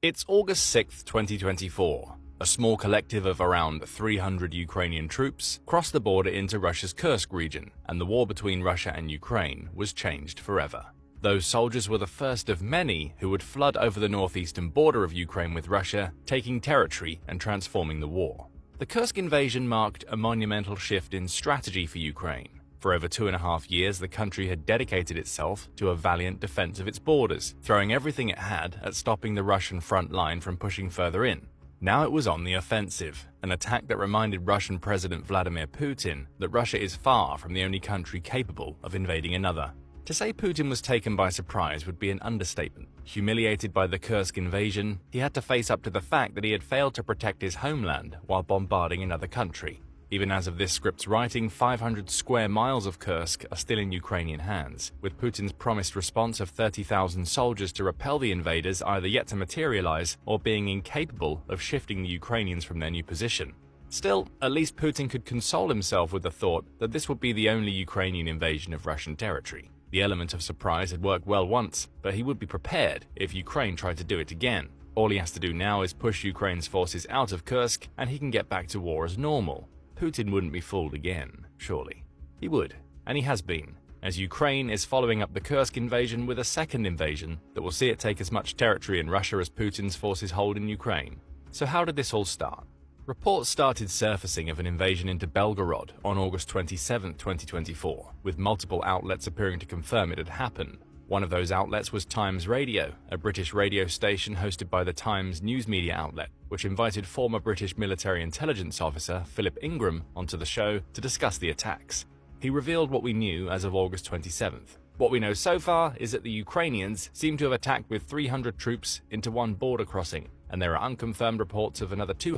It's August 6, 2024. A small collective of around 300 Ukrainian troops crossed the border into Russia's Kursk region, and the war between Russia and Ukraine was changed forever. Those soldiers were the first of many who would flood over the northeastern border of Ukraine with Russia, taking territory and transforming the war. The Kursk invasion marked a monumental shift in strategy for Ukraine. For over 2.5 years, the country had dedicated itself to a valiant defense of its borders, throwing everything it had at stopping the Russian front line from pushing further in. Now it was on the offensive, an attack that reminded Russian President Vladimir Putin that Russia is far from the only country capable of invading another. To say Putin was taken by surprise would be an understatement. Humiliated by the Kursk invasion, he had to face up to the fact that he had failed to protect his homeland while bombarding another country. Even as of this script's writing, 500 square miles of Kursk are still in Ukrainian hands, with Putin's promised response of 30,000 soldiers to repel the invaders either yet to materialize or being incapable of shifting the Ukrainians from their new position. Still, at least Putin could console himself with the thought that this would be the only Ukrainian invasion of Russian territory. The element of surprise had worked well once, but he would be prepared if Ukraine tried to do it again. All he has to do now is push Ukraine's forces out of Kursk, and he can get back to war as normal. Putin wouldn't be fooled again, surely. He would, and he has been, as Ukraine is following up the Kursk invasion with a second invasion that will see it take as much territory in Russia as Putin's forces hold in Ukraine. So how did this all start? Reports started surfacing of an invasion into Belgorod on August 27, 2024, with multiple outlets appearing to confirm it had happened. One of those outlets was Times Radio, a British radio station hosted by the Times news media outlet, which invited former British military intelligence officer Philip Ingram onto the show to discuss the attacks. He revealed what we knew as of August 27th. What we know so far is that the Ukrainians seem to have attacked with 300 troops into one border crossing, and there are unconfirmed reports of another 200